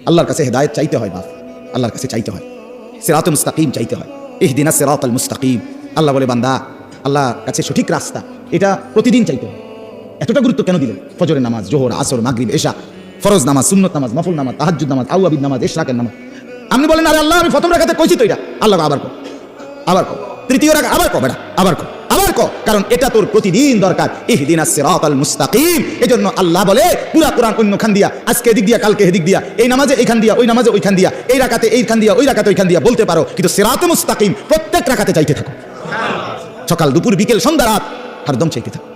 আল্লাহর কাছে হেদায়েত চাইতে হয় বাপ, আল্লাহর কাছে চাইতে হয়, সিরাতুল মুস্তাকিম চাইতে হয়। ইহদিনাস সিরাতাল মুস্তাকিম, আল্লাহ বলে বান্দা আল্লাহর কাছে সঠিক রাস্তা, এটা প্রতিদিন চাইতে হয়। এতটা গুরুত্ব কেন দিলেন? ফজরের নামাজ, জোহর, আসর, মাগরিব, এশা, ফরজ নামাজ, সুন্নত নামাজ, নফল নামাজ, তাহাজ্জুদ নামাজ, আওয়াবিদ নামাজ, ইশরাকের নামাজ। আপনি বলেন আরে আল্লাহ আমি প্রথম রাকাতে কইছি তো এটা, আল্লাহ আবার কো, আবার কো, তৃতীয় রাকাত আবার কো, বেটা আবার কো, আবার কো, কারণ এটা তোর প্রতিদিন দরকার। ইহদিনাস সিরাতাল মুস্তাকিম, এজন্য আল্লাহ বলে পুরা কোরআন অন্য খান দিয়া, আজকে এদিক দিয়া, কালকে এদিক দিয়া, এই নামাজে এইখান দিয়া, ওই নামাজে ওইখান দিয়া, এই রাকাতে এইখান দিয়া, ওই রাকাতে ওইখান দিয়া বলতে পারো, কিন্তু সিরাতুল মুস্তাকিম প্রত্যেক রাকাতে চাইতে থাকো। সকাল দুপুর বিকেল সন্ধ্যা রাত হরদম চাইতে থাকো।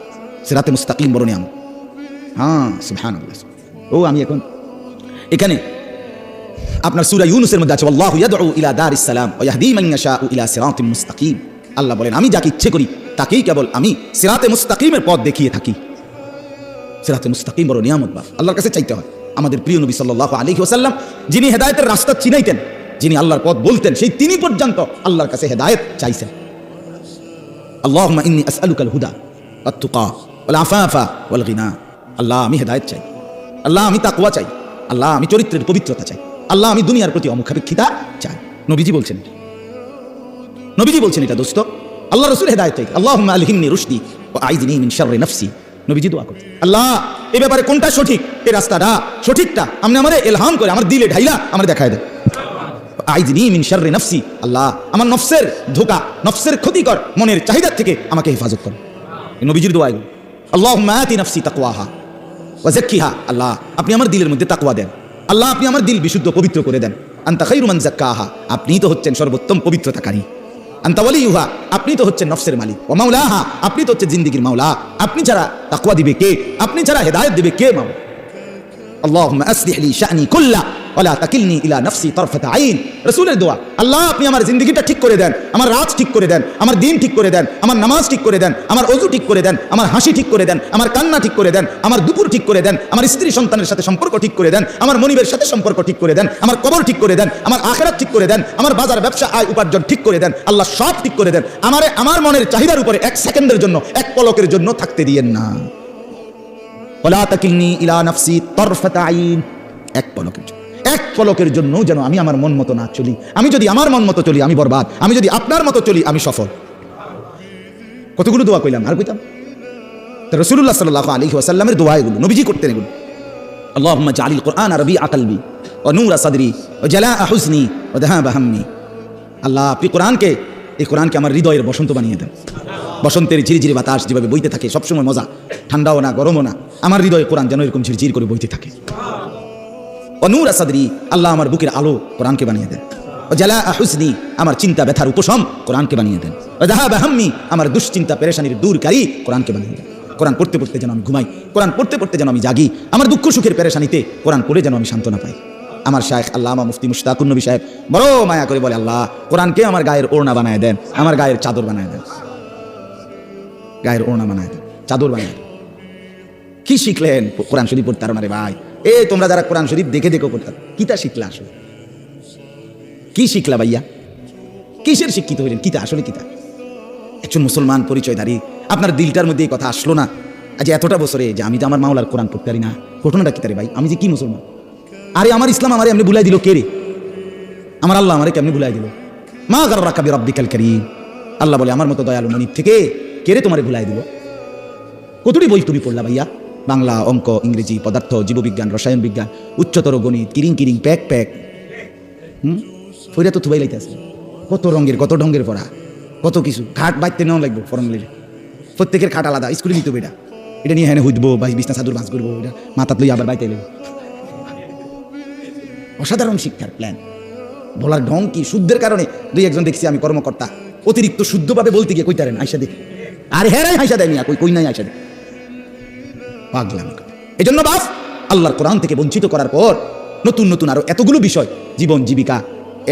সিরাতে মুস্তাকিম বড় নিয়ামত। হ্যাঁ সুবহানাল্লাহ। ও আমি এখন এখানে আপনার সূরা ইউনূসের মধ্যে আছে আল্লাহু ইয়াদউ ইলা দারিস সালাম ওয়া ইয়াহদি মান ইয়াশাউ ইলা সিরাতিন মুস্তাকিম। আল্লাহ বলেন আমি যাকে ইচ্ছে করি তাকেই কেবল আমি সিরাতে মুস্তাকিমের পথ দেখিয়ে থাকি। সিরাতে মুস্তাকিম বড় নিয়ামত বা আল্লাহর কাছে চাইতে হয়। আমাদের প্রিয় নবী সাল্লাল্লাহু আলাইহি ওয়াসাল্লাম যিনি হেদায়েতের রাস্তা চিনাইতেন, যিনি আল্লাহর পথ বলতেন, সেই তিনি পর্যন্ত আল্লাহর কাছে হেদায়েত চাইছেন। আল্লাহুম্মা ইন্নী আসআলুকাল হুদা ওয়াত তুকা ওয়াল আফাফা ওয়াল গিনা। আল্লাহ আমি হেদায়েত চাই, আল্লাহ আমি তাকওয়া চাই, আল্লাহ আমি চরিত্রের পবিত্রতা চাই, আল্লাহ আমি দুনিয়ার প্রতি অমুখাপেক্ষিতা চাই। নবীজি বলছেন, নবীজি বলছেন এটা দোস্ত। আল্লাহ রাসূল হেদায়েত চাই। আল্লাহুম্মা আলহিমনি রুশদি ওয়া আইযনি মিন শাররি নাফসি। নবীজি দোয়া করেন আল্লাহ এই ব্যাপারে কোনটা সঠিক, এই রাস্তাটা সঠিকটা আপনি আমারে ইলহাম করে আমার দিলে ঢাইলা আমার দেখায় দেন। আইযনি মিন শাররি নাফসি, আল্লাহ আমার নফসের ধোঁকা, নফসের ক্ষতিকর মনের চাহিদা থেকে আমাকে হেফাজত করুন। নবীজির দোয়া এগুলো। আল্লাহুম্মা আতি নাফসি তাকওয়াহা ওয়া যাক্কিহা, আল্লাহ আপনি আমার দিলের মধ্যে তাকওয়া দেন, আল্লাহ আপনি আমার দিল বিশুদ্ধ পবিত্র করে দেন। আনতা খায়রু মান যাক্কাহা, আপনিই তো হচ্ছেন সর্বোত্তম পবিত্রতাকারী। আনতা ওয়ালিয়ুহা, আপনি তো হচ্ছেন নফসের মালিক। ওয়া মাওলাহা, আপনি তো হচ্ছেন জিন্দেগীর মাওলা। আপনি ছাড়া তাকওয়া দিবে কে? আপনি ছাড়া হেদায়েত দিবে কে? মাওলা আল্লাহুম্মা আসলিহ লি শা'নি কুল্লা ওয়া লা তাকিলনি ইলা নাফসি তারফাতা আইন। রাসূলের দোয়া, আল্লাহ আপনি আমার জিন্দেগীটা ঠিক করে দেন, আমার রাত ঠিক করে দেন, আমার দিন ঠিক করে দেন, আমার নামাজ ঠিক করে দেন, আমার ওযু ঠিক করে দেন, আমার হাসি ঠিক করে দেন, আমার কান্না ঠিক করে দেন, আমার দুপুর ঠিক করে দেন, আমার স্ত্রী সন্তানের সাথে সম্পর্ক ঠিক করে দেন, আমার মনিবের সাথে সম্পর্ক ঠিক করে দেন, আমার কবর ঠিক করে দেন, আমার আখিরাত ঠিক করে দেন, আমার বাজার ব্যবসা আয় উপার্জন ঠিক করে দেন। আল্লাহ সব ঠিক করে দেন। আমারে আমার মনের চাহিদার উপরে এক সেকেন্ডের জন্য, এক পলকের জন্য থাকতে দিয়েন না। ওয়া লা তাকিলনি ইলা নাফসি তারফাতা আইন, এক পলকের জন্য, এক পলকের জন্য যেন আমি আমার মন মতো না চলি। আমি যদি আমার মন মতো চলি আমি বরবাদ, আমি যদি আপনার মতো চলি আমি সফল। কতগুলো দোয়া কইলাম, আর কইতাম। তো রাসূলুল্লাহ সাল্লাল্লাহু আলাইহি ওয়াসাল্লামের দোয়া এগুলো, নবীজি করতেন এগুলো। আল্লাহুম্মা জাআলিল কুরআনা রাবিআ কলবি ওয়া নূরা সাদরি ওয়া জালাআ হুজনি ওয়া যাহাবা হাম্মি। আল্লাহ আপনি কোরআনকে, এই কোরআনকে আমার হৃদয়ের বসন্ত বানিয়ে দেন। বসন্তের ঝিরিঝিরি বাতাস যেভাবে বইতে থাকে, সবসময় মজা, ঠান্ডাও না গরমও না, আমার হৃদয়ে কোরআন যেন এরকম ঝিরঝির করে বইতে থাকে। নূরা সাদরি, আল্লাহ আমার বুকের আলো কোরআনকে বানিয়ে দেন। জালাআ হুজনি, আমার চিন্তা ব্যথার উপশম কোরআনকে বানিয়ে দেন। যাহাবা হাম্মি, আমার দুশ্চিন্তা পেরেশানির দূরকারী কোরআনকে বানিয়ে দেন। কোরআন পড়তে পড়তে যেন আমি ঘুমাই, কোরআন পড়তে পড়তে যেন আমি জাগি, আমার দুঃখ সুখের পেরেশানিতে কোরআন পড়ে যেন আমি সান্ত্বনা পাই। আমার শায়েখ আল্লামা মুফতি মুশতাকুন নবী সাহেব বড় মায়া করে বলে, আল্লাহ কোরআনকে আমার গায়ের ওড়না বানায় দেন, আমার গায়ের চাদর বানায় দেন, গায়ের ওড়না বানায় দেন, চাদর বানায় দেন। কি শিখলেন কোরআন শরীফ পড়তে পারো না রে ভাই? এ তোমরা যারা কোরআন শরীফ দেখে দেখো পড়তে, কিতা শিখলা আসলে? কি শিখলা ভাইয়া? কিসের শিক্ষিত হইলেন? কিতা আসলে কিতা? একজন মুসলমান পরিচয়ধারী, আপনার দিলটার মধ্যে এই কথা আসলো না আজ এতটা বছরে যে আমি তো আমার মাওলার কোরআন পড়তে পারি না? ঘটনাটা কিতা রে ভাই? আমি যে কি মুসলমান? আরে আমার ইসলাম আমারে এমনি ভুলাই দিল কে রে? আমার আল্লাহ আমারে কেমনি ভুলাই দিল? মা গাররাকা বিরাব্বিকাল কারীম। আল্লাহ বলে আমার মতো দয়ালু মনিব থেকে কে রে তোমারে ভুলাই দিল? কতটি বই তুমি পড়লা ভাইয়া? বাংলা, অঙ্ক, ইংরেজি, পদার্থ, জীববিজ্ঞান, রসায়ন বিজ্ঞান, উচ্চতর গণিত, কিরিং কিরিং প্যাক প্যাক। ফইরা তো থুবাই লাইতেছে। কত রঙের কত ঢঙ্গের পড়া, কত কিছু। খাট বাইতে নেওয়া লাগবে ফরম লিলে, প্রত্যেকের খাট আলাদা। স্কুলে নিতে হবে এটা, এটা নিয়ে হ্যাঁ হইতবো বা বিছনা চাদর ভাঁজ করবো, এটা মাথাত লই আবার বাইতে এলেন। অসাধারণ শিক্ষার প্ল্যান। বলার ঢং কি, শুদ্ধের কারণে দুই একজন দেখছি আমি কর্মকর্তা অতিরিক্ত শুদ্ধভাবে বলতে গিয়ে কইতারেন আইসা দেখি, আর হেরাই হাইসা দেয় মিয়া, কই নাই আইসা দেয় পাগলাম। এই জন্য বাপ আল্লাহর কোরআন থেকে বঞ্চিত করার পর নতুন নতুন আরো এতগুলো বিষয়, জীবন জীবিকা,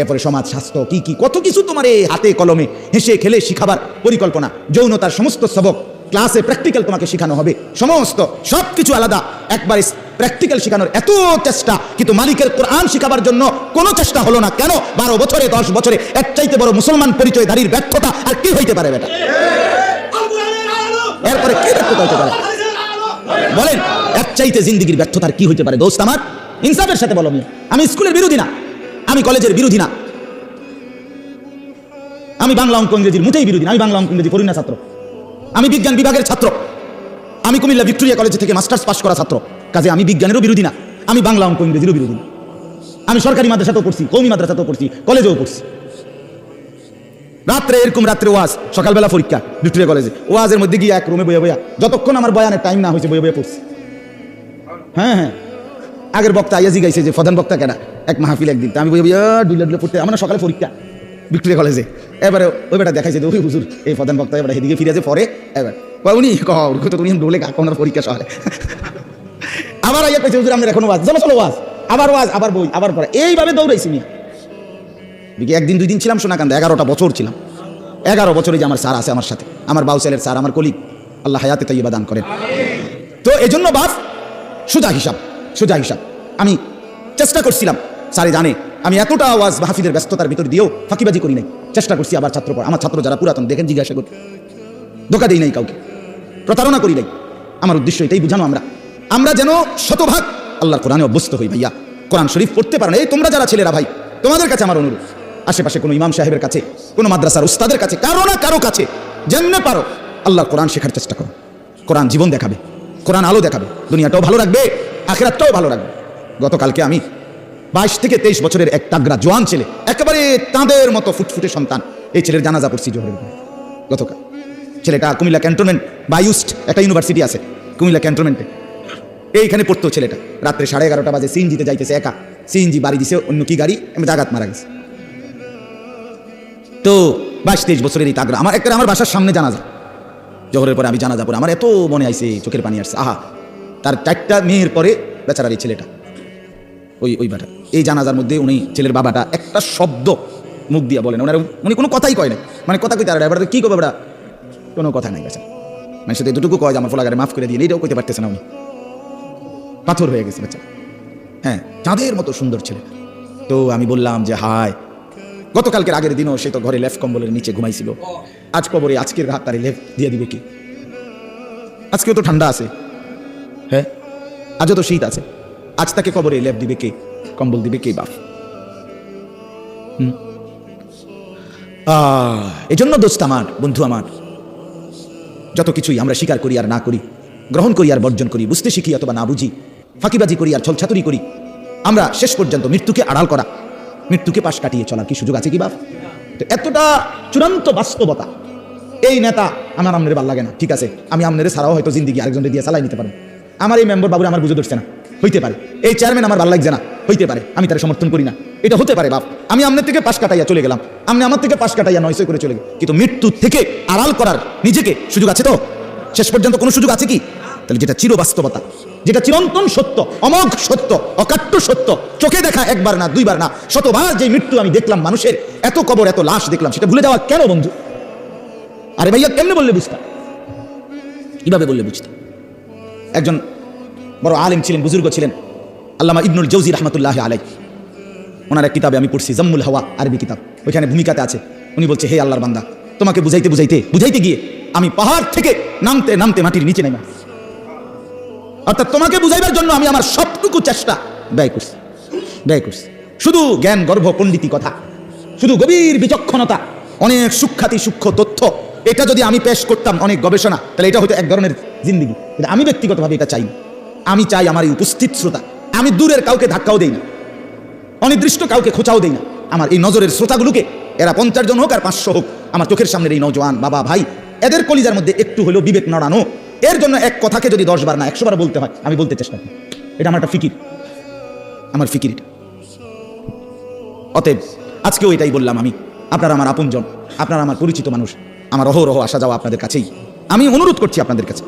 এরপরে সমাজ স্বাস্থ্য, কি কি কত কিছু তোমার এই হাতে কলমে হেসে খেলে শিখাবার পরিকল্পনা, যৌনতার সমস্ত সবক ক্লাসে প্র্যাকটিক্যাল তোমাকে শেখানো হবে, সমস্ত সব কিছু আলাদা। একবারে প্র্যাকটিক্যাল শেখানোর এত চেষ্টা, কিন্তু মালিকের কোরআন শিখাবার জন্য কোনো চেষ্টা হলো না কেন? 12 বছরে 10 বছরে এর চাইতে বড় মুসলমান পরিচয়ধারীর ব্যর্থতা আর কি হইতে পারে বেটা? এরপরে কি ব্যর্থতা হইতে পারে বলেন? এর চাইতে জিন্দেগির ব্যর্থতার কি হইতে পারে দোস্ত আমার? ইনসাফের সাথে বলো। আমি স্কুলের বিরোধী না, আমি কলেজের বিরোধী না, আমি বাংলা অঙ্ক ইংরেজির মোটেই বিরোধী না। আমি বাংলা অঙ্ক ইংরেজি পড়ি না ছাত্র, আমি বিজ্ঞান বিভাগের ছাত্র, আমি কুমিল্লা ভিক্টোরিয়া কলেজ থেকে মাস্টার্স পাস করা ছাত্র। কাজে আমি বিজ্ঞানেরও বিরোধী না, আমি বাংলা অঙ্ক ইংরেজিরও বিরোধী না। আমি সরকারি মাদ্রাসাতেও পড়ছি, কওমি মাদ্রাসাতেও পড়ছি, কলেজেও পড়ছি। রাত্রে এরকম রাত্রে ওয়াজ, সকালবেলা পরীক্ষা ভিক্টোরিয়া কলেজে। ওয়াজের মধ্যে গিয়ে এক রুমে বইয়া বইয়া যতক্ষণ আমার বয়ানের টাইম না হয়েছে বইয়া বইয়া পড়ছি। হ্যাঁ হ্যাঁ, আগের বক্তা আইয়া জিগাইছে যে প্রধান বক্তা কেনা এক মাহফিল একদিন, আমি বইয়া বইয়া ডুলে ডুলে পড়তে। আমার সকালে পরীক্ষা ভিক্টোরিয়া কলেজে। এবারে ওই বেটা দেখাইছে যে ওই হুজুর এই প্রধান বক্তা এবার সেদিকে ফিরে আছে পরে। এবার উনি তুমি ডোলে ওনার পরীক্ষা সকালে আবার আইয়া পেয়েছে হুজুর আমাদের এখন ওয়াজ, চলো চলো ওয়াজ, আবার ওয়াজ, আবার বই, আবার পড়া, এইভাবে দৌড়াইছি নিয়ে। একদিন দুই দিন ছিলাম সোনাকান্দা, 11টা বছর ছিলাম। 11 বছরে যে আমার স্যার আছে আমার সাথে, আমার বাউসেলের স্যার, আমার কলিগ, আল্লাহ হায়াতে তাইয়্যিবা দান করেন। তো এই জন্য বাপ সোজা হিসাব, সোজা হিসাব আমি চেষ্টা করছিলাম। স্যারে জানে আমি এতটা আওয়াজ মাহফিলের ব্যস্ততার ভিতর দিয়েও ফাঁকিবাজি করি নাই, চেষ্টা করছি। আবার ছাত্র পড়া, আমার ছাত্র যারা পুরাতন দেখেন জিজ্ঞাসা করি, ধোকা দিই নাই কাউকে, প্রতারণা করি নাই। আমার উদ্দেশ্য এটাই বুঝানো আমরা যেন শতভাগ আল্লাহর কোরআনে অভ্যস্ত হই। ভাইয়া কোরআন শরীফ পড়তে পারেন, এই তোমরা যারা ছেলেরা ভাই, তোমাদের কাছে আমার অনুরোধ, আশেপাশে কোনো ইমাম সাহেবের কাছে, কোনো মাদ্রাসার উস্তাদের কাছে, কারো না কারো কাছে যেমনে পারো আল্লাহর কোরআন শেখার চেষ্টা করো। কোরআন জীবন দেখাবে, কোরআন আলো দেখাবে, দুনিয়াটাও ভালো রাখবে, আখিরাতটাও ভালো রাখবে। গতকালকে আমি 22 থেকে 23 বছরের এক তাগড়া জোয়ান ছেলে, একেবারে তাঁদের মতো ফুটফুটে সন্তান, এই ছেলের জানাজা পড়ছি জোহরের পরে। গতকাল ছেলেটা কুমিল্লা ক্যান্টনমেন্ট বায়ুস্ট একটা ইউনিভার্সিটি আছে কুমিল্লা ক্যান্টনমেন্টে, এইখানে পড়তো ছেলেটা। রাত্রে 11:30 বাজে সিএনজিতে যাইতেছে একা, সিএনজি বাড়ি দিছে অন্য কি গাড়ি, আমি জাগাত মারা গেছে। তো 22-23 বছরের এই তাগড়া আমার বাসার সামনে জানাজা, জোহরের পরে আমি জানাজা পড়ে আমার এত মনে আইছে, চোখের পানি আসছে। আহা, তার 4টা মেয়ের পরে বেচারার এই ছেলেটা, ওই বাটা, এই জানাজার মধ্যে উনি ছেলের বাবাটা একটা শব্দ মুখ দিয়ে বলেন, উনি কোনো কথাই কয় না, মানে কথা কইতে আর এবার কি করবে বেটা, কোনো কথা নাই বেচারা, মানে সাথে এতটুকু কয় যে আমার ফলাগারে মাফ করে দিয়ে, এইটাও কইতে পারতেছে না উনি, পাথর হয়ে গেছে বাচ্চা। হ্যাঁ, চাঁদের মতো সুন্দর ছেলে। তো আমি বললাম যে হায়, গতকালকের আগের দিনও সে তো ঘরে লেফ কম্বলের নিচে ঘুমাইছিল, আজ কবরে আজকের রাত তারে লেফ দিয়ে দিবে কি? আজকেও তো ঠান্ডা আছে, হ্যাঁ আজও তো শীত আছে, আজ তাকে কবরে লেপ দিবে কে, কম্বল দিবে কে বাপ? এই জন্য দোস্ত আমার, বন্ধু আমার, যত কিছুই আমরা স্বীকার করি আর না করি, গ্রহণ করি আর বর্জন করি, বুঝতে শিখি অথবা না বুঝি, ফাঁকিবাজি করি আর ছলছাতুরি করি, আমরা শেষ পর্যন্ত মৃত্যুকে আড়াল করা, মৃত্যুকে পাশ কাটিয়ে চলার কি সুযোগ আছে কি বাপ? তো এতটা চূড়ান্ত বাস্তবতা, এই নেতা আমার আমনের ভাল লাগে না, ঠিক আছে, আমি আমনের ছাড়াও হয়তো জিন্দিগি আরেকজনের দিয়ে চালাই নিতে পারবো। আমার এই মেম্বার বাবুরা আমার বুঝে ধরছে না, হইতে পারে। এই চেয়ারম্যান আমার ভালো লাগছে না, হইতে পারে, আমি তার সমর্থন করি না, এটা হতে পারে বাপ। আমি আমনের থেকে পাশ কাটাইয়া চলে গেলাম, আপনি আমার থেকে পাশ কাটাইয়া 900 করে চলে গেল, কিন্তু মৃত্যু থেকে আড়াল করার নিজেকে সুযোগ আছে তো? শেষ পর্যন্ত কোনো সুযোগ আছে কি? তাহলে যেটা চির বাস্তবতা, যেটা চিরন্তন সত্য, অমোঘ সত্য, অকাট্য সত্য, চোখে দেখা একবার না দুইবার না শতবার যে মৃত্যু আমি দেখলাম মানুষের, এত কবর এত লাশ দেখলাম, সেটা ভুলে যাওয়া কেন বন্ধু? আরে ভাইয়া কেমনে বললে বুঝতাম, কিভাবে বললে বুঝতাম? একজন বড় আলেম ছিলেন, বুজুর্গ ছিলেন, আল্লামা ইবনুল জৌজি রহমতুল্লাহ আলাইহি, ওনার এক কিতাবে আমি পড়ছি, জাম্মুল হাওয়া, আরবি কিতাব, ওইখানে ভূমিকাতে আছে, উনি বলছে হে আল্লাহর বান্দা, তোমাকে বুঝাইতে গিয়ে আমি পাহাড় থেকে নামতে নামতে মাটির নিচে নেমে, অর্থাৎ তোমাকে বুঝাইবার জন্য আমি আমার সবটুকু চেষ্টা ব্যয় করছি। শুধু জ্ঞান গর্ভ পণ্ডিতি কথা, শুধু গভীর বিচক্ষণতা, অনেক সূক্ষ্মাতি সূক্ষ্ম তথ্য, এটা যদি আমি পেশ করতাম, অনেক গবেষণা, তাহলে এটা হয়তো এক ধরনের জিন্দিগি। আমি ব্যক্তিগতভাবে এটা চাই, আমি চাই আমার এই উপস্থিত শ্রোতা, আমি দূরের কাউকে ধাক্কাও দেই না, অনির্দিষ্ট কাউকে খোঁচাও দেই না, আমার এই নজরের শ্রোতাগুলোকে, এরা 50 জন হোক আর 500 হোক, আমার চোখের সামনের এই নওজোয়ান বাবা ভাই, এদের কলিজার মধ্যে একটু হলেও বিবেক নড়ানো, এর জন্য এক কথাকে যদি 10 বার না 100 বার বলতে হয়, আমি বলতে চেষ্টা করি। এটা আমার একটা ফিকির, আমার ফিকির এটা। অতএব আজকেও এটাই বললাম, আমি আপনারা আমার আপনজন, আপনারা আমার পরিচিত মানুষ, আমার অহরহ আসা যাওয়া আপনাদের কাছেই, আমি অনুরোধ করছি আপনাদের কাছে,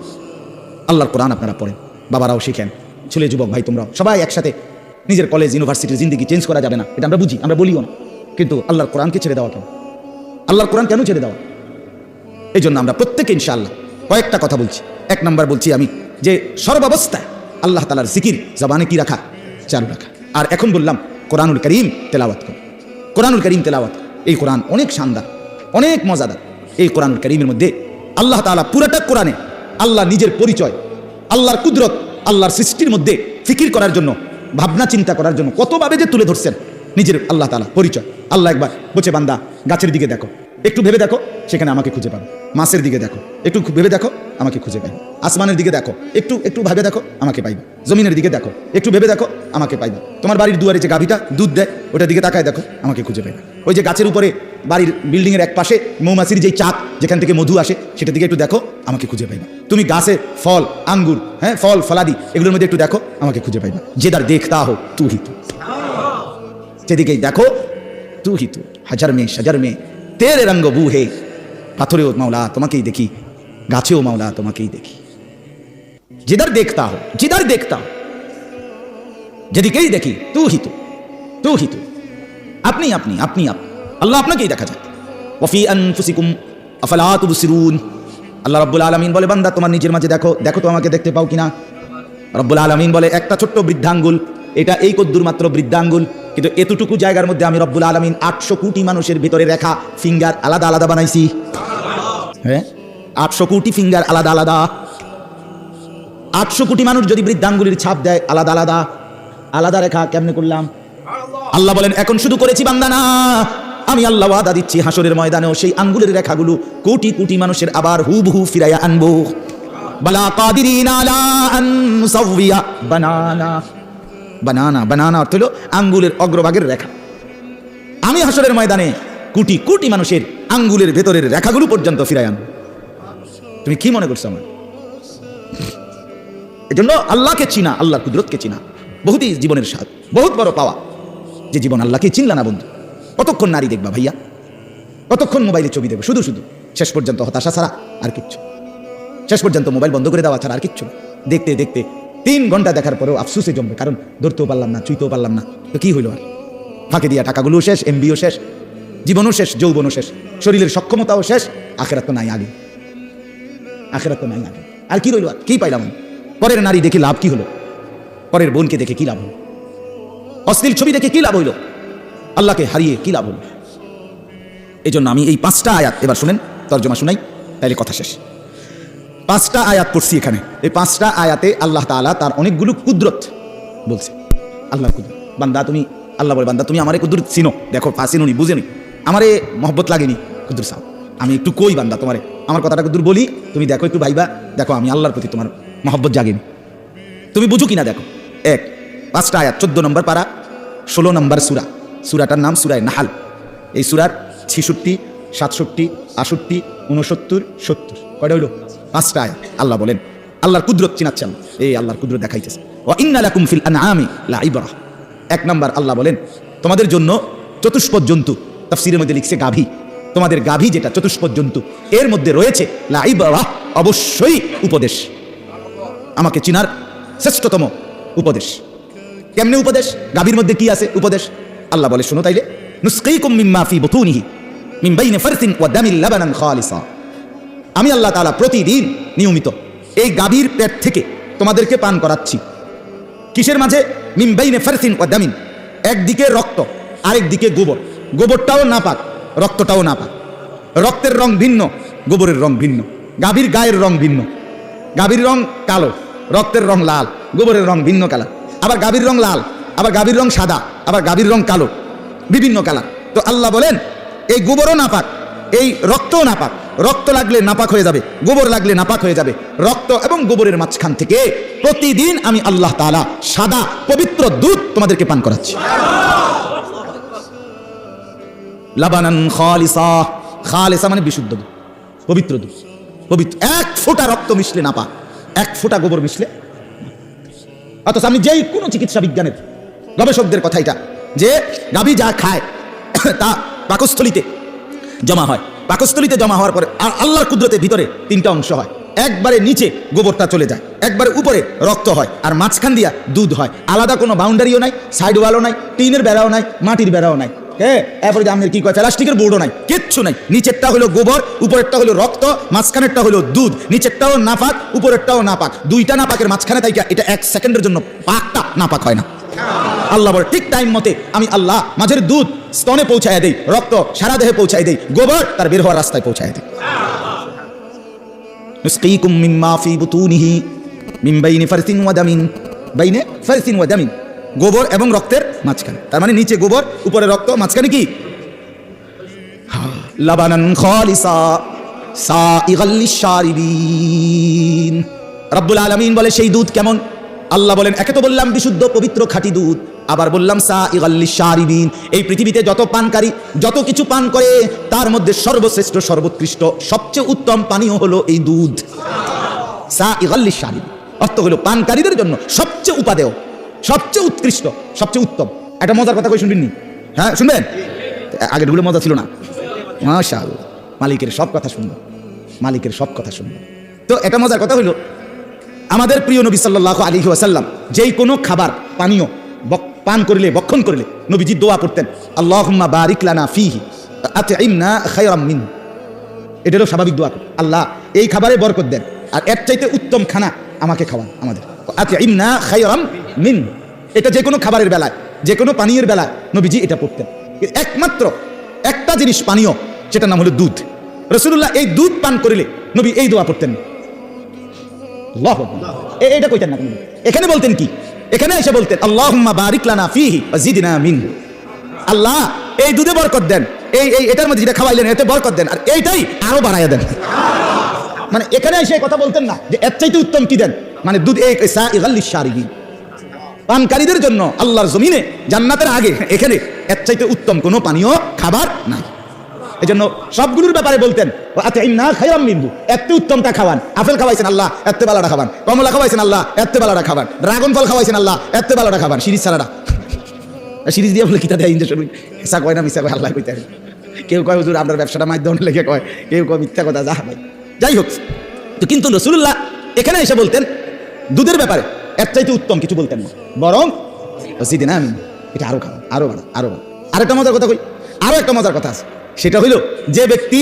আল্লাহর কোরআন আপনারা পড়েন, বাবারাও শিখেন, ছেলে যুবক ভাই তোমরাও সবাই একসাথে। নিজের কলেজ ইউনিভার্সিটির জিন্দিগি চেঞ্জ করা যাবে না, এটা আমরা বুঝি, আমরা বলিও না, কিন্তু আল্লাহর কোরআনকে ছেড়ে দেওয়া কেন? আল্লাহর কোরআন কেন ছেড়ে দেওয়া? এই জন্য আমরা প্রত্যেকে ইনশাআল্লাহ কয়েকটা কথা বলছি। 1 নম্বর বলছি আমি যে সর্বাবস্থায় আল্লাহ তাআলার জিকির জবানে কি রাখা, চালু রাখা। আর এখন বললাম কোরআনুল কারীম তেলাওয়াত করো, কোরআনুল কারীম তেলাওয়াত। এই কোরআন অনেক শানদার, অনেক মজাদার। এই কোরআনুল কারীমের মধ্যে আল্লাহ তাআলা পুরাটা কোরআনে আল্লাহ নিজের পরিচয়, আল্লাহর কুদরত, আল্লাহর সৃষ্টির মধ্যে ফিকির করার জন্য ভাবনা চিন্তা করার জন্য কতভাবে যে তুলে ধরছেন নিজের আল্লাহ তাআলা পরিচয়। আল্লাহ একবার বলছে, বান্দা গাছের দিকে দেখো, একটু ভেবে দেখো, সেখানে আমাকে খুঁজে পাবে। মাছের দিকে দেখো, একটু ভেবে দেখো, আমাকে খুঁজে পাইবে। আসমানের দিকে দেখো, একটু একটু ভেবে দেখো, আমাকে পাইবে। জমিনের দিকে দেখো, একটু ভেবে দেখো, আমাকে পাইবে। তোমার বাড়ির দুয়ারে যে গাভীটা দুধ দেয়, ওটার দিকে তাকায় দেখো, আমাকে খুঁজে পাইবে। ওই যে গাছের উপরে বাড়ির বিল্ডিংয়ের এক পাশে মৌমাছির যেই চাক যেখান থেকে মধু আসে, সেটার দিকে একটু দেখো, আমাকে খুঁজে পাইবে। তুমি গাছের ফল, আঙ্গুর, হ্যাঁ ফল ফলাদি, এগুলোর মধ্যে একটু দেখো, আমাকে খুঁজে পাইবে। যেদার দেখতা হো তু হি তু, যেদিকেই দেখো তু হি তু, হাজার মে সাজার মে তেরে রঙ্গ বু হে। পাথরেও মাওলা তোমাকেই দেখি, গাছেও মাওলা তোমাকেই দেখি। जिधर देखता हो, जिधर देखता हो, যেদিকেই দেখি তু হি তু, তু হি তু, আপনি আপনি আপনি আপনি, আল্লাহ আপনাকেই দেখা যায়। ওয়াফি আনফুসিকুম আফালা তুবসিরুন, আল্লাহ রাব্বুল আলামিন বলে, বান্দা তোমার নিজের মাঝে দেখো, দেখো তো আমাকে দেখতে পাও কিনা। রব্বুল আলামিন বলে, একটা ছোট্ট বৃদ্ধাঙ্গুল, এটা এই কদ্দুর মাত্র বৃদ্ধাঙ্গুল, কিন্তু এতটুকু জায়গার মধ্যে আমি রব্বুল আলামিন 800 কোটি মানুষের ভিতরে রেখা ফিঙ্গার আলাদা আলাদা বানাইছি। হ্যাঁ, 800 কোটি ফিঙ্গার আলাদা আলাদা। 800 কোটি মানুষ যদি বৃদ্ধাঙ্গুলির ছাপ দেয় আলাদা আলাদা, আলাদা রেখা কেমনে করলাম? আল্লাহ বলেন, এখন শুধু করেছি বান্দা না, আমি আল্লাহ ওয়াদা দিচ্ছি হাসরের ময়দানেও সেই আঙ্গুলের রেখাগুলো কোটি কোটি মানুষের আবার হুবহু ফিরাইয়া আনবো। বালা কাদিরিনা আলা আন নুসাউইয়া বানানা, বানানা, বানানা অর্থ হলো আঙ্গুলের অগ্রভাগের রেখা। আমি হাসরের ময়দানে কোটি কোটি মানুষের আঙ্গুলের ভেতরের রেখাগুলো পর্যন্ত ফিরাই আনবো। তুমি কি মনে করছো আমার? এজন্য আল্লাহকে চিনা, আল্লাহর কুদরতকে চিনা বহুতই জীবনের স্বাদ, বহুত বড় পাওয়া। যে জীবন আল্লাহকে চিনলা না বন্ধু, কতক্ষণ নারী দেখবা ভাইয়া, কতক্ষণ মোবাইলে ছবি দেখবে, শুধু শুধু শেষ পর্যন্ত হতাশা ছাড়া আর কিচ্ছু। শেষ পর্যন্ত মোবাইল বন্ধ করে দেওয়া ছাড়া আর কিচ্ছু। দেখতে দেখতে 3 ঘন্টা দেখার পরেও আফসোসে জমবে, কারণ ধরতেও পারলাম না, চুইতেও পারলাম না, তো কি হইল আর? ফাঁকে দিয়া টাকাগুলো শেষ, এমবিও শেষ, জীবনও শেষ, যৌবনও শেষ, শরীরের সক্ষমতাও শেষ, আখেরাত তো নাই আগে, আখেরাত তো নাই আগে। আর কি রইল? আর কি পাইলাম? পরের নারী দেখে লাভ কি হলো? পরের বোনকে দেখে কি লাভ হলো? অশ্লীল ছবি দেখে কি লাভ হইল? আল্লাহকে হারিয়ে কি লাভ হলো? এই জন্য আমি এই 5টা আয়াত এবার শুনেন, তর্জমা শুনাই, তাইলে কথা শেষ। 5টা আয়াত পড়ছি এখানে। এই 5টা আয়াতে আল্লাহ তাআলা তার অনেকগুলো কুদরত বলছে। আল্লাহর কুদরত, বান্দা তুমি, আল্লাহ বলে, বান্দা তুমি আমারে কুদরত চিনো, দেখো চিনোনি, বুঝেনি, আমারে মহব্বত লাগেনি, কুদরত চাও। আমি একটু কই বান্দা তোমারে, আমার কথাটা কুদরত বলি, তুমি দেখো একটু ভাইবা, দেখো আমি আল্লাহর প্রতি তোমার মহব্বত জাগেনি, তুমি বুঝো কিনা দেখো। 5টা আয়াত, 14 নম্বর পারা, 16 নম্বর সূরা। সূরাটার নাম সূরায়ে নাহাল। এই সূরার 66, 67, 68, 69, 70 কয়টা হইল? 5টা আয়াত। আল্লাহ বলেন, আল্লাহর কুদরত চিনাচ্ছেন, এই আল্লাহর কুদরত দেখাইতেছে। ওয়া ইন্না লাকুম ফিল আনআমি লাইবরা। 1 নম্বর আল্লাহ বলেন, তোমাদের জন্য চতুষ্পদ জন্তু, তাফসীরের মধ্যে লিখছে গাভী, তোমাদের গাভী যেটা চতুষ্পদ জন্তু, এর মধ্যে রয়েছে লাইবরা, অবশ্যই উপদেশ, আমাকে চিনার শ্রেষ্ঠতম উপদেশ। কেমনে উপদেশ? গাভীর মধ্যে কি আছে উপদেশ? আল্লাহ বলে, শোনো তাইলে, নুসকিকুম মিম্মা ফি বুতুনিহি মিন বাইনি ফারসিন ওয়া দামিল লাবানান খালিসা। আমি আল্লাহ তাআলা প্রতিদিন নিয়মিত এই গাভীর পেট থেকে তোমাদেরকে পান করাচ্ছি। কিসের মাঝে? মিন বাইনি ফারসিন ওয়া দামিন, একদিকে রক্ত, আরেক দিকে গোবর। গোবরটাও নাপাক, রক্তটাও নাপাক। রক্তের রং ভিন্ন, গোবরের রং ভিন্ন, গাভীর গায়ের রং ভিন্ন। গাভীর রং কালো, রক্তের রং লাল, গোবরের রং ভিন্ন কালার। আবার গাভীর রং লাল, আবার গাভীর রং সাদা, আবার গাভীর রং কালো, বিভিন্ন কালার। তো আল্লাহ বলেন, এই গোবরও নাপাক, এই রক্তও নাপাক। রক্ত লাগলে নাপাক হয়ে যাবে, গোবর লাগলে নাপাক হয়ে যাবে। রক্ত এবং গোবরের মাঝখান থেকে প্রতিদিন আমি আল্লাহ তাআলা সাদা পবিত্র দুধ তোমাদেরকে পান করাচ্ছি। লাবানান খালিসা, খালিসা মানে বিশুদ্ধ দুধ, পবিত্র দুধ, পবিত্র। 1 ফোঁটা রক্ত মিশলে নাপাক, 1 ফোঁটা গোবর মিশলে। অথচ আমি যেই কোনো চিকিৎসা বিজ্ঞানের গবেষকদের কথা এটা, যে গাভী যা খায় তা পাকস্থলিতে জমা হয়। পাকস্থলিতে জমা হওয়ার পরে আল্লাহর কুদরতের ভিতরে 3টা অংশ হয়। একবারে নিচে গোবরটা চলে যায়, একবারে উপরে রক্ত হয়, আর মাঝখান দিয়া দুধ হয়। আলাদা কোনো বাউন্ডারিও নাই, সাইড ওয়ালও নাই, টিনের বেড়াও নাই, মাটির বেড়াও নাই, এরপরে আমাদের কি কয়, প্লাস্টিকের বোর্ডও নাই, কিচ্ছু নাই। নিচেরটা হলো গোবর, উপরেরটা হলো রক্ত, মাঝখানেরটা হলো দুধ। নিচেরটাও নাপাক, উপরেরটাও নাপাক। 2টা নাপাকের মাঝখানে তাই এটা 1 সেকেন্ডের জন্য পাকটা নাপাক হয় না। আল্লাহ বলে, ঠিক টাইম মতে আমি আল্লাহ মাঝের দুধ স্তনে পৌঁছায় দেই, রক্ত সারা দেহে পৌঁছায় দেই, গোবর তার বের হওয়ার রাস্তায় পৌঁছায় দেই। নুসকিকুম মিম্মা ফি বুতুনিহি মিন বাইনি ফারসিন ওয়া দামিন, বাইনে ফারসিন ওয়া দামিন, গোবর এবং রক্তের মাঝখানে, তার মানে নিচে গোবর উপরে রক্ত, মাঝখানে কি লাবানান খালিসা সাইগাল লিশারিবিন। রব্বুল আলামিন বলে সেই দুধ কেমন? আল্লাহ বলেন একে তো বললাম বিশুদ্ধ পবিত্র খাঁটি দুধ, আবার বললাম সাইগাল লিশারিবিন। এই পৃথিবীতে যত পানকারী যত কিছু পান করে তার মধ্যে সর্বশ্রেষ্ঠ সর্বোৎকৃষ্ট সবচেয়ে উত্তম পানীয় হলো এই দুধ। সাইগাল লিশারিবিন অর্থ হলো পানকারীদের জন্য সবচেয়ে উপাদেয়, সবচেয়ে উৎকৃষ্ট, সবচেয়ে উত্তম। একটা মজার কথা কই শুনবেন নি? হ্যাঁ শুনবেন? আগে ঢুলে মজা ছিল না? মাশাআল্লাহ, মালিকের সব কথা শুনবো, মালিকের সব কথা শুনবো। তো এটা মজার কথা হইল, আমাদের প্রিয় নবী সাল্লাল্লাহু আলাইহি ওয়াসাল্লাম যেই কোনো খাবার পানীয় পান করিলে বক্ষণ করিলে নবীজি দোয়া পড়তেন, আল্লাহুম্মা বারিক লানা ফিহি আতইমনা খায়রাম মিন। এটা হলো স্বাভাবিক দোয়া, আল্লাহ এই খাবারে বরকত দেন আর এর চাইতে উত্তম খানা আমাকে খাওয়ান, আমাদের আতইমনা খায়রাম মিন। এটা যে কোনো খাবারের বেলায়, যে কোনো পানীয়ের বেলায় নবীজি এটা পড়তেন। একমাত্র একটা জিনিস পানীয়, সেটার নাম হলো দুধ। রাসূলুল্লাহ এই দুধ পান করিলে নবী এই দোয়া পড়তেন। আল্লাহু আকবার। এটা কইতেন না, এখানে বলতেন কি? এখানে এসে বলতেন আল্লাহুম্মা বারিক লানা ফিহি ওয়া জিদনা মিন। আল্লাহ এই দুধে বরকত দেন, এই এটার মধ্যে যেটা খাওয়াইলেন এতে বরকত দেন আর এইটাই আরো বাড়াইয়া দেন। মানে এখানে এসে কথা বলতেন না যে এর চাইতে উত্তম কি দেন, মানে দুধ এই সাইগাল লিশারিবিন, পানকারীদের জন্য আল্লাহর জমিনে জান্নাতের আগে এখানে এর চাইতে উত্তম কোনো পানীয় খাবার নাই। এজন্য সবগুলোর ব্যাপারে বলতেন আতইমনা খায়রাম মিনহু, এত উত্তমটা খাওয়ান। আপেল খাওয়াইছেন আল্লাহ, এত ভালোটা খাওয়ান। কমলা খাওয়াইছেন আল্লাহ, এত ভালোটা খাওয়ান। ড্রাগন ফল খাওয়াইছেন আল্লাহ, এত ভালোটা খাওয়ান। সিরিজ ছাড়াটা, সিরিজ দিয়ে বলে কিতা দেয় ইঞ্জেকশন, হিসা কয় না মিশা কয় আল্লাহ কইতে। কেউ কয় হুজুর আপনার ব্যবসাটা মাধ্যমে লেগে কয়, কেউ কয় মিথ্যা কথা, যা ভাই যাই হোক। তো কিন্তু রাসূলুল্লাহ এখানে এসে বলতেন দুধের ব্যাপারে এর চাইতে উত্তম কিছু বলতেন না, বরং জিদনা মিন, এটা আরো খাওয়া, আরো বাড়া, আরো বাড়া। আরেকটা মজার কথা কই, আরো একটা মজার কথা আছে, সেটা হইল যে ব্যক্তি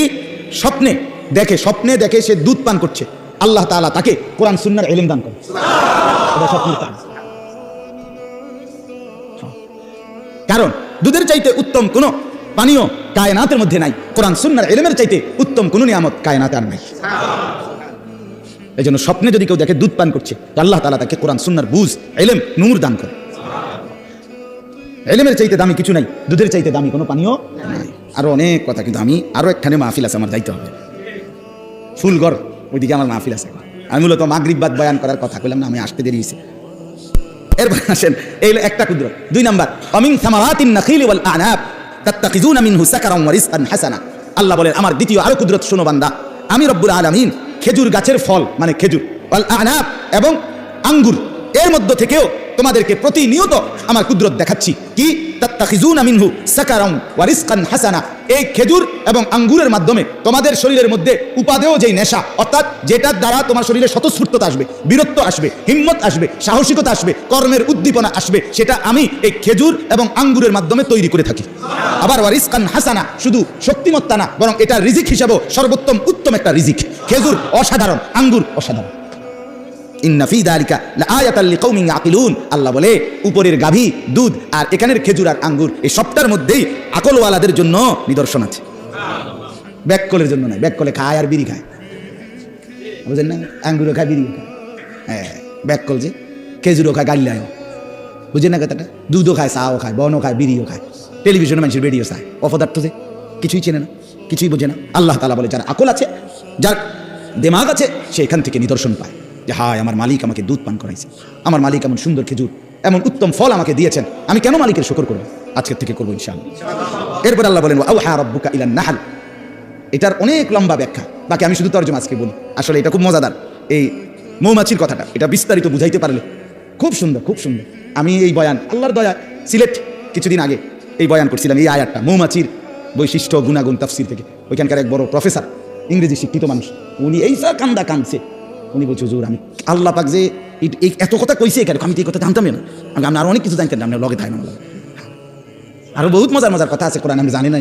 স্বপ্নে দেখে সে দুধ পান করছে, আল্লাহ তাআলা তাকে কোরআন সুন্নাহর ইলম দান করে। এটা স্বপ্নের কাজ। কারণ দুধের চাইতে উত্তম কোনো পানীয় কায়নাতের মধ্যে নাই, কোরআন সুন্নাহর ইলমের চাইতে উত্তম কোনো নিয়ামত কায়নাতে আর নাই। এই জন্য স্বপ্নে যদি কেউ দেখে দুধ পান করছে, তো আল্লাহ তাআলা তাকে কোরআন সুন্নাহর বুঝ, ইলম, নূর দান করে। ইলমের চাইতে দামি কিছু নাই, দুধের চাইতে দামি কোনো পানীয় নাই। আরো অনেক কথা, কিন্তু আমি আরো একখানে মাহফিল আছে, আমার যাইতে হবে ফুলগড়, ওইদিকে আমার মাহফিল আছে। আমি মূলত মাগরিব বাদ বয়ান করার কথা কইলাম না, আমি আসতে দেরি হয়েছে। এরপর আসেন এই একটা কুদরত। 2 নাম্বার, আমিন সামারাতিন নাখিল ওয়াল আনাব তাত্তাখিজুনা মিনহু সাকারাম ওয়া রিজকান হাসানা। আল্লাহ বলেন আমার দ্বিতীয় আরো কুদরত শোনো বান্দা, আমি রব্বুল আলামিন খেজুর গাছের ফল মানে খেজুর, ওয়াল আনাব এবং আঙ্গুর, এর মধ্য থেকেও তোমাদেরকে প্রতিনিয়ত আমার কুদরত দেখাচ্ছি। কি? তাত্তাখিজুনা মিনহু সাকারাম ওয়া রিজকান হাসানা। এই খেজুর এবং আঙ্গুরের মাধ্যমে তোমাদের শরীরের মধ্যে উপাদেয় যেই নেশা, অর্থাৎ যেটার দ্বারা তোমার শরীরে স্বতঃস্ফূর্ততা আসবে, বীরত্ব আসবে, হিম্মত আসবে, সাহসিকতা আসবে, কর্মের উদ্দীপনা আসবে, সেটা আমি এই খেজুর এবং আঙ্গুরের মাধ্যমে তৈরি করে থাকি। আবার ওয়া রিজকান হাসানা, শুধু শক্তিমত্তা না, বরং এটা রিজিক হিসাবেও সর্বোত্তম উত্তম একটা রিজিক। খেজুর অসাধারণ, আঙ্গুর অসাধারণ। ইন্না ফি যালিকা লাআয়াতাল লিকাউমিন ইয়াকিলুন। আল্লাহ বলে উপরের গাভী দুধ আর এখানের খেজুর আর আঙ্গুর, এই সবটার মধ্যেই আকলওয়ালাদের জন্য নিদর্শন আছে। ব্যাককলের জন্য নাই, ব্যাককলে খায় আর বিড়ি খায়, বুঝেন না? আঙ্গুরও খায়, বিড়িও খায়। হ্যাঁ, ব্যাককল যে খেজুরও খায়, গাল্লায়ও, বুঝেন না কথাটা? দুধও খায়, চাও খায়, বনও খায়, বিড়িও খায়। টেলিভিশনে মানুষের ভিডিও চায়, অপদার্থ যে কিছুই চেনে না, কিছুই বোঝে না। আল্লাহ তাআলা বলে যার আকল আছে, যার দিমাগ আছে, সে এখান থেকে নিদর্শন পায় যে হায় আমার মালিক আমাকে দুধ পান করাইছে, আমার মালিক এমন সুন্দর খেজুর, এমন উত্তম ফল আমাকে দিয়েছেন, আমি কেন মালিকের শুকর করব? আজকের থেকে করবো ইনশাআল্লাহ। এরপর আল্লাহ বলেন আওহা রাব্বুকা ইলান নাহল। এটার অনেক লম্বা ব্যাখ্যা, বাকি আমি শুধু তরজমা আজকে বলি। আসলে এটা খুব মজাদার, এই মৌমাছির কথাটা, এটা বিস্তারিত বুঝাইতে পারলে খুব সুন্দর, খুব সুন্দর। আমি এই বয়ান আল্লাহর দয়া সিলেট কিছুদিন আগে এই বয়ান করছিলাম, এই আয়াতটা মৌমাছির বৈশিষ্ট্য গুণাগুণ তাফসীর থেকে। ওইখানকার এক বড় প্রফেসর, ইংরেজি শিক্ষিত মানুষ, উনি এই কান্দা কাঁদছে। উনি বলছে হুজুর আমি আল্লাহ পাক যে এত কথা কইছে কেন, আমি তো এই কথা জানতামই না, আমি আরো অনেক কিছু জানতাম না, লগে থাই না, আরো বহুত মজার মজার কথা আছে কোরআন, আমি জানি না।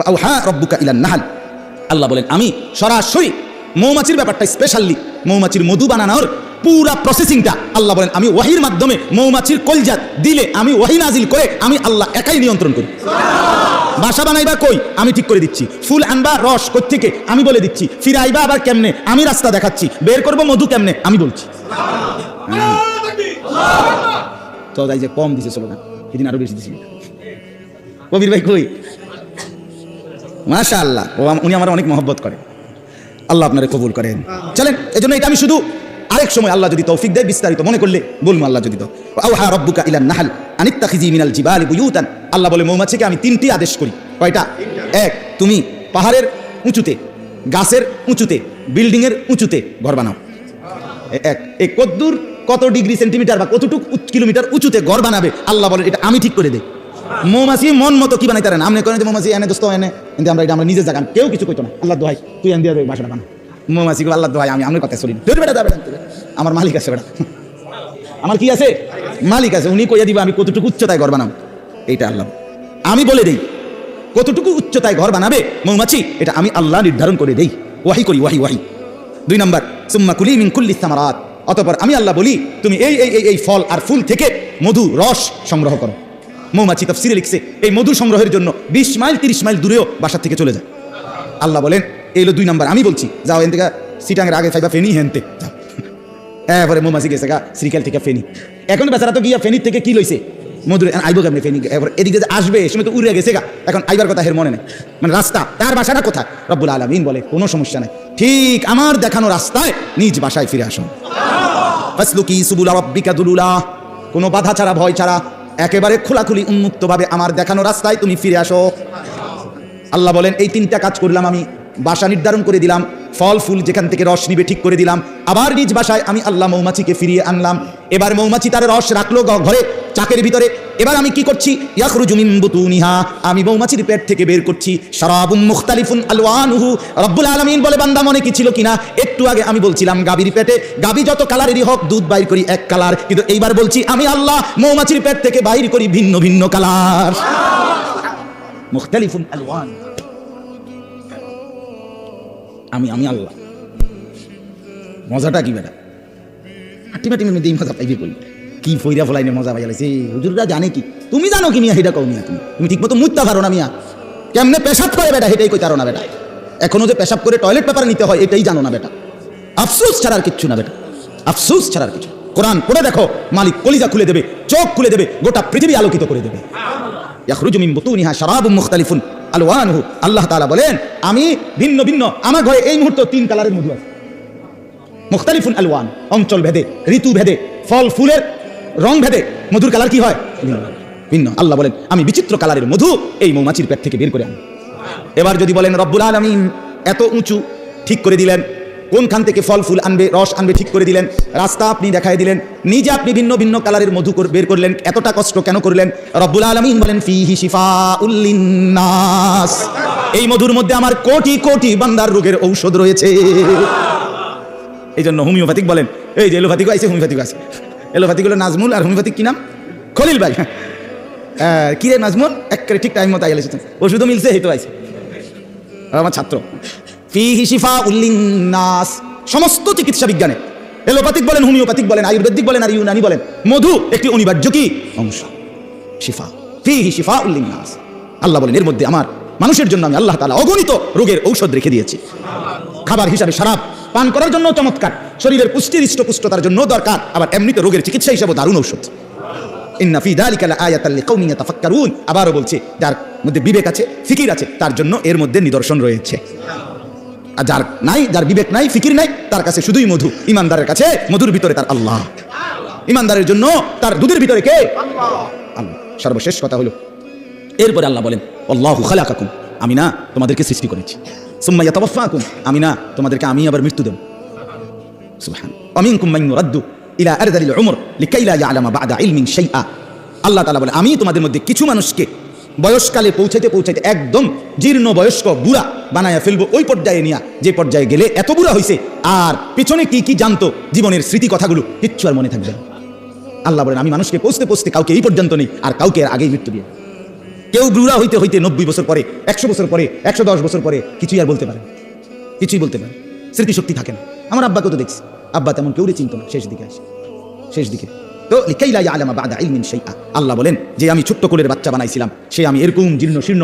আওহা রাব্বুকা ইলান নাহল। আল্লাহ বলেন আমি সরাসরি মৌমাছির ব্যাপারটা, স্পেশালি মৌমাছির মধু বানানোর পুরা প্রসেসিংটা আল্লাহ বলেন আমি ওয়াহির মাধ্যমে মৌমাছির কলজাত দিলে আমি ওয়াহি নাজিল করে আমি আল্লাহ একাই নিয়ন্ত্রণ করি। বাসা বানাইবা কই আমি ঠিক করে দিচ্ছি, ফুল আনবা রস কই থেকে আমি বলে দিচ্ছি, ফিরাইবা আবার কেমনে আমি রাস্তা দেখাচ্ছি, বের করব মধু কেমনে আমি বলছি। তো তো যাই যে কম দিছে চলো না, সেদিন আরো বেশি দিছিল। কবির ভাই কই? মাশাআল্লাহ, উনি আমার অনেক মহব্বত করে। আল্লাহ আপনারে কবুল করেন। চলেন, এজন্য এটা আমি শুধু আরেক সময় আল্লাহ যদি তৌফিক দেয় বিস্তারিত মনে করলে বলবো। আল্লাহ যদি দাও, আওহা রাব্বুকা ইলান নাহল আনিত্তাখিজি মিনাল জিবালি বুয়ুতান। আল্লাহ বলে মৌমাছিকে আমি 3টি আদেশ করি। কয়টা? এক, তুমি পাহাড়ের উঁচুতে, গাছের উঁচুতে, বিল্ডিং এর উঁচুতে ঘর বানাও। এক, এই কদ্দুর কত ডিগ্রি সেন্টিমিটার বা কতটুকু কিলোমিটার উঁচুতে ঘর বানাবে আল্লাহ বলেন এটা আমি ঠিক করে দেই। মৌমাছি মন মতো কি বানাইতে পারেন আপনি করেন যে মৌমাছি এনে দোস্ত এনে, কিন্তু আমরা এটা আমরা নিজে জাগান, কেউ কিছু কইতো না। আল্লাহ দোহাই তুই এনে দিয়ে বাসাটা বানা। মৌমাছি আল্লাহ দোহাই আমি আমার কথা শুনি, বেটা যাবে, আমার মালিক আছে, বেটা আমার কি আছে, মালিক আছে, উনি কইয়া দিবা আমি কতটুকু উচ্চতায় ঘর বানাবো। এইটা আল্লাহ আমি বলে দেই, কতটুকু উচ্চতায় ঘর বানাবে মৌমাছি এটা আমি আল্লাহ নির্ধারণ করে দেই, ওয়াহি করি, ওয়াহি। 2 নম্বর, সুম্মা কুলি মিন কুল্লি সামারাত। অতঃপর আমি আল্লাহ বলি তুমি এই এই এই ফল আর ফুল থেকে মধু রস সংগ্রহ করো। মৌমাছি তাফসীরে লিখছে এই মধু সংগ্রহের জন্য 20 মাইল 30 মাইল দূরেও বাসা থেকে চলে যায়। আল্লাহ বলেন এই হলো 2 নম্বর। আমি বলছি যাও এখান থেকে সিটাঙের আগে ফাইবা ফেনি হেনতে যাও। এরপরে মৌমাছি গেছে গা শ্রীকাল থেকে ফেনি। এখন বেচারা তো গিয়া ফেনির থেকে কি লইছে মধুর, আইব কেমনি ফেনি, এবার এদিকে যে আসবে এই সময় তো উড়ে গেছে গা, এখন আইবার কথা হের মনে নেই, মানে রাস্তা তার বাসাটা কোথায়। রব্বুল আলামিন বলে কোনো সমস্যা নাই, ঠিক আমার দেখানো রাস্তায় নিজ বাসায় ফিরে আসুন। ফাসলুকি সুবুলা রাব্বিকা দুলুলা, কোনো বাধা ছাড়া ভয় ছাড়া একেবারে খোলাখুলি উন্মুক্তভাবে আমার দেখানো রাস্তায় তুমি ফিরে আসো। আল্লাহ বলেন এই 3টা কাজ করলাম আমি, বাসা নির্ধারণ করে দিলাম, ফল ফুল যেখান থেকে রস নিবে ঠিক করে দিলাম, আবার নিজ বাসায় আমি আল্লাহ মৌমাছিকে ফিরিয়ে আনলাম। এবার মৌমাছি তার রস রাখলো ঘরে চাকের ভিতরে, এবার আমি কি করছি, ইয়াখরুজু মিন বুতুনিহা, আমি মৌমাছির পেট থেকে বের করছি শারাবুম মুখতালিফুন আলওয়ানুহু। রব্বুল আলামিন বলে বান্দা মনে কি ছিল কিনা, একটু আগে আমি বলছিলাম গাভীর পেটে গাভী যত কালারেরই হোক দুধ বাইর করি এক কালার, কিন্তু এইবার বলছি আমি আল্লাহ মৌমাছির পেট থেকে বাইর করি ভিন্ন ভিন্ন কালার, মুখতালিফুন আলওয়ান। আমি আল্লাহ। মজাটা কি বেটা, আটিমাটিমের মধ্যে মজা পাইবে কই, কি ফইরা ফলাইনে মজা পাইয়া লাইছে। হুজুররা জানে কি, তুমি জানো কি মিয়া, সেটা কও মিয়া, তুমি ঠিক মতো মুইতা পারো না মিয়া, কেমনে পেশাব করে বেটা সেটাই কইতারো না বেটা, এখনো যে পেশাব করে টয়লেট পেপার নিতে হয় এটাই জানো না বেটা। আফসোস ছাড়ার কিচ্ছু না বেটা, আফসোস ছাড়ার কিছু। কোরআন পড়ে দেখো, মালিক কলিজা খুলে দেবে, চোখ খুলে দেবে, গোটা পৃথিবী আলোকিত করে দেবে। ইয়াখরুজু মিন বুতুনিহা শারাবুম মুখতালিফুন আলওয়ানুহু। আল্লাহ তাআলা বলেন আমি ভিন্ন ভিন্ন, আমার ঘরে এই মুহূর্তে 3 কালারের মধু আছে, মুখতালিফুন আলওয়ান, অঞ্চল ভেদে, ঋতু ভেদে, ফল ফুলের রং ভেদে মধুর কালার কি হয় ভিন্ন। আল্লাহ বলেন আমি বিচিত্র কালারের মধু এই মৌমাছির পেট থেকে বের করে আনি। এবার যদি বলেন রব্বুল আলামিন এত উঁচু ঠিক করে দিলেন, কোনখান থেকে ফল ফুল আনবে রস আনবে ঠিক করে দিলেন, রাস্তা আপনি দেখাই দিলেন, নিজে আপনি ভিন্ন ভিন্ন কালারের মধু বের করলেন, এতটা কষ্ট কেন করলেন? রব্বুল আলামিন বলেন ফিহি শিফাউল লিন্নাস, এই মধুর মধ্যে আমার কোটি কোটি বান্দার রোগের ঔষধ রয়েছে। এই জন্য হোমিওপ্যাথিক বলেন, এই যে এলোপ্যাথিক আছে হোমিওপ্যাথিক আছে, এলোপ্যাথিক হলো নাজমুল আর হোমিওপ্যাথিক কি নাম, খলিল ভাই। কি রে নাজমুল, একেবারে ঠিক টাইম মতো আইলে ওষুধও মিলছে, এই তো আইছে আমার ছাত্র। ফিহি শিফাউল লিন্নাস, সমস্ত চিকিৎসা বিজ্ঞানে এলোপ্যাথিক বলেন, হোমিওপ্যাথিক বলেন, আয়ুর্বেদিক বলেন আর ইউনানি বলেন, মধু একটি অনিবার্য কি অংশ, শিফা। ফিহি শিফাউল লিন্নাস, আল্লাহ বলেন এর মধ্যে আমার মানুষের জন্য আমি আল্লাহ তাআলা অগণিত রোগের ঔষধ রেখে দিয়েছি। খাবার হিসাবে শরাব পান করার জন্য চমৎকার, শরীরের পুষ্টির হৃষ্টপুষ্টতার জন্য দরকার, আবার এমনিতে রোগের চিকিৎসা হিসাবে দারুণ ঔষধ। ইন্না ফি যালিকা লাআয়াতাল লিকাউমিন ইয়াতাফাক্কারুন, আবারও বলছে যার মধ্যে বিবেক আছে ফিকির আছে তার জন্য এর মধ্যে নিদর্শন রয়েছে। আর যার নাই, যার বিবেক নাই ফিকির নাই, তার কাছে শুধুই মধু। ইমানদারের কাছে মধুর ভিতরে তার আল্লাহ, ইমানদারের জন্য তার দুধের ভিতরে কে আল্লাহ। সর্বশেষ কথা হলো এরপরে আল্লাহ বলেন আল্লাহু খালাকাকুম, আমি না তোমাদেরকে সৃষ্টি করেছি, সুম্মা ইয়াতাওয়াফাকুম, আমি না তোমাদেরকে আমি আবার মৃত্যু দেব। সুবহান, ওয়া মিনকুম মান ইউরাদ্দু ইলা আরযালিল উমর লিকাই লা ইয়ালামা বা'দা ইলমিন শাইআ। আল্লাহ তাআলা বলে আমি তোমাদের মধ্যে কিছু মানুষকে বয়সকালে পৌঁছাইতে পৌঁছাইতে একদম জীর্ণ বয়স্ক বুড়া বানায়া ফেলবো, ওই পর্যায়ে নিয়া যে পর্যায়ে গেলে এত বুড়া হয়েছে আর পিছনে কি কি জানতো জীবনের স্মৃতি কথাগুলো কিচ্ছু আর মনে থাকবে না। আল্লাহ বলেন আমি মানুষকে পৌঁছতে পৌঁছতে কাউকে এই পর্যন্ত নেই, আর কাউকে এর আগেই মৃত্যু দিয়ে। কেউ বুড়া হইতে হইতে 90 বছর পরে, 100 বছর পরে, 110 বছর পরে কিছুই আর বলতে পারে, কিছুই বলতে পারে, স্মৃতিশক্তি থাকে না। আমার আব্বাকে তো দেখছি, আব্বা তেমন কেউরে চিনত না শেষ দিকে আসে, শেষ দিকে। তো লিকাই লা ইয়ালামা বা'দা ইলমিন শাইআ, আল্লাহ বলেন যে আমি ছোট্ট কোলের বাচ্চা বানাইছিলাম, সে আমি এরকম জীর্ণ শীর্ণ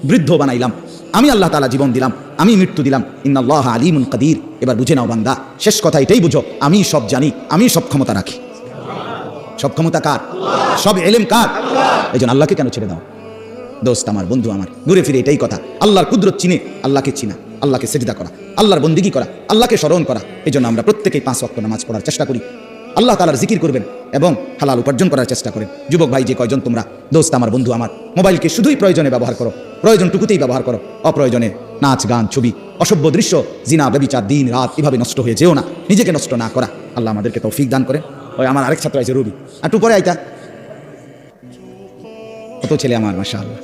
বৃদ্ধ বানাইলাম, আমি আল্লাহ তাআলা জীবন দিলাম, আমি মৃত্যু দিলাম। ইন্নাল্লাহা আলিমুন কাদির, এবার বুঝে নাও বান্দা, শেষ কথা এটাই বুঝো আমি সব জানি, আমি সব ক্ষমতা রাখি। সব ক্ষমতা কার? সব এলেম কার? এই জন্য আল্লাহকে কেন ছেড়ে দাও? দোস্ত আমার, বন্ধু আমার, ঘুরে ফিরে এটাই কথা। আল্লাহর কুদরত চিনে আল্লাহকে চিনা, আল্লাহকে সেজদা করা, আল্লাহর বন্দিগি করা, আল্লাহকে স্মরণ করা। এই জন্য আমরা প্রত্যেকেই 5 ওয়াক্ত নামাজ পড়ার চেষ্টা করি, আল্লাহ তাআলার জিকির করবেন এবং হালাল উপার্জন করার চেষ্টা করেন। যুবক ভাই যে কয়জন তোমরা, দোস্ত আমার, বন্ধু আমার, মোবাইলকে শুধুই প্রয়োজনে ব্যবহার করো, প্রয়োজনটুকুতেই ব্যবহার করো। অপ্রয়োজনে নাচ গান ছবি অসভ্য দৃশ্য জিনা ব্যভিচার দিন রাত এভাবে নষ্ট হয়ে যেও না, নিজেকে নষ্ট না করা। আল্লাহ আমাদেরকে তৌফিক দান করেন। ওই আমার আরেক ছাত্র আছে রবি, একটু পরে আইতা, কত ছেলে আমার, মাশাআল্লাহ।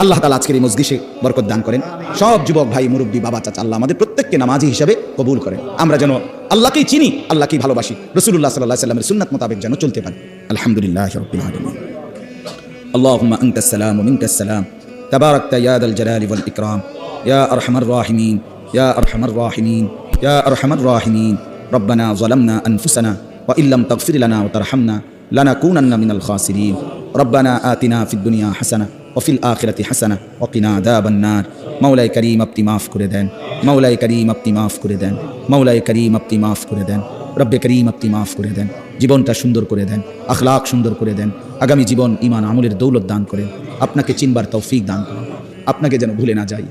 আল্লাহ তাআলা আজকের এই মজলিসে বরকত দান করেন। সব যুবক ভাই, মুরব্বী, বাবা, চাচা, আল্লাহ আমাদের প্রত্যেককে নামাজি হিসাবে কবুল করেন। আমরা যেন আল্লাহকেই চিনি, আল্লাহকেই ভালোবাসি, রাসূলুল্লাহ সাল্লাল্লাহু আলাইহি ওয়াসাল্লামের সুন্নাত মোতাবেক যেন চলতে পারি। আলহামদুলিল্লাহি রাব্বিল আলামিন। আল্লাহুম্মা আনতাস সালাম ওয়া মিনকাস সালাম, তাবারাকতা ইয়া দাল জালালি ওয়াল ইকরাম, ইয়া আরহামার রাহিমিন, ইয়া আরহামার রাহিমিন, ইয়া আরহামার রাহিমিন। রব্বানা যালামনা আনফুসানা ওয়া ইল্লাম তাগফির লানা ওয়া তারহামনা লানাকুনান্না মিনাল খাসিরিন। রব্বানা আতিনা ফিদ দুনিয়া হাসানাহ ওফিল আখিরাতি হাসানাহ ওয়া কিনা আযাবান নার। মাওলাই করিম আপনি মাফ করে দেন, মাওলাই করিম আপনি মাফ করে দেন, মাওলাই করিম আপনি মাফ করে দেন, রব্বে করিম আপনি মাফ করে দেন। জীবনটা সুন্দর করে দেন, আখলাক সুন্দর করে দেন, আগামী জীবন ঈমান আমলের দৌলত দান করেন, আপনাকে চিনবার তৌফিক দান করেন, আপনাকে যেন ভুলে না যাই,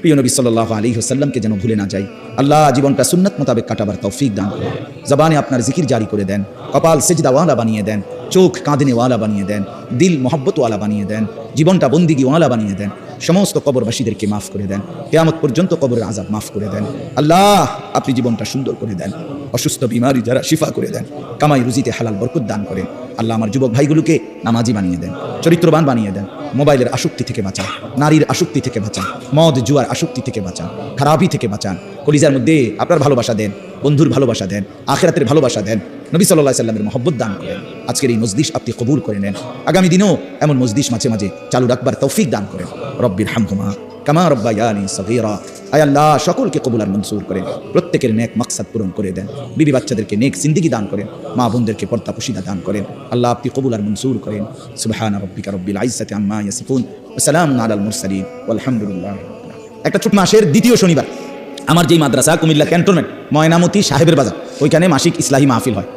প্রিয় নবী সাল্লাল্লাহু আলাইহি ওয়াসাল্লামকে যেন ভুলে না যাই। আল্লাহ জীবনটা সুন্নাত মোতাবেক কাটাবার তৌফিক দান করেন, জবানে আপনার জিকির জারি করে দেন, কপাল সেজদাওয়ালা বানিয়ে দেন, চোখ কাঁদনেওয়ালা বানিয়ে দেন, দিল মোহাব্বতওয়ালা বানিয়ে দেন, জীবনটা বন্দিগিওয়ালা বানিয়ে দেন, সমস্ত কবরবাসীদেরকে মাফ করে দেন, কিয়ামত পর্যন্ত কবরের আযাব মাফ করে দেন। আল্লাহ আপনি জীবনটা সুন্দর করে দেন, অসুস্থ বিমারি যারা শিফা করে দেন, কামাই রুজিতে হালাল বরকত দান করেন। আল্লাহ আমার যুবক ভাইগুলোকে নামাজি বানিয়ে দেন, চরিত্রবান বানিয়ে দেন, মোবাইলের আসক্তি থেকে বাঁচান, নারীর আসক্তি থেকে বাঁচান, মদ জুয়ার আসক্তি থেকে বাঁচান, খারাপি থেকে বাঁচান। কলিজার মধ্যে আপনার ভালোবাসা দেন, বন্ধুর ভালোবাসা দেন, আখিরাতের ভালোবাসা দেন, নবী সাল্লাল্লাহু আলাইহি ওয়াসাল্লামের মহব্বত দান করেন। আজকের এই মজলিস আপনি কবুল করে নেন, আগামী দিনেও এমন মজলিস মাঝে মাঝে চালু রাখবার তৌফিক দান করেন। রব্বির হামহুমা কামা রব্বায়ানি সগীরা। আয় আল্লাহ সকলকে কবুল আর মনসুর করেন, প্রত্যেকের নেক মাকসাদ পূরণ করে দেন, বিবি বাচ্চাদেরকে নেক জিন্দেগি দান করেন, মা বোনদেরকে পর্দা পুশিদা দান করেন। আল্লাহ আপনি কবুল আর মনসুর করেন। সুবহানা রাব্বিকা রাব্বিল ইজ্জাতি আম্মা ইয়াসিফুন ওয়া সালামুন আলাল মুরসালিন ওয়ালহামদুলিল্লাহ। একটা ছোট মাসের দ্বিতীয় শনিবার আমার যেই মাদ্রাসা কুমিল্লা ক্যান্টনমেন্ট ময়নামতি সাহেবের বাজার, ওইখানে মাসিক ইসলাহি মাহফিল হয়।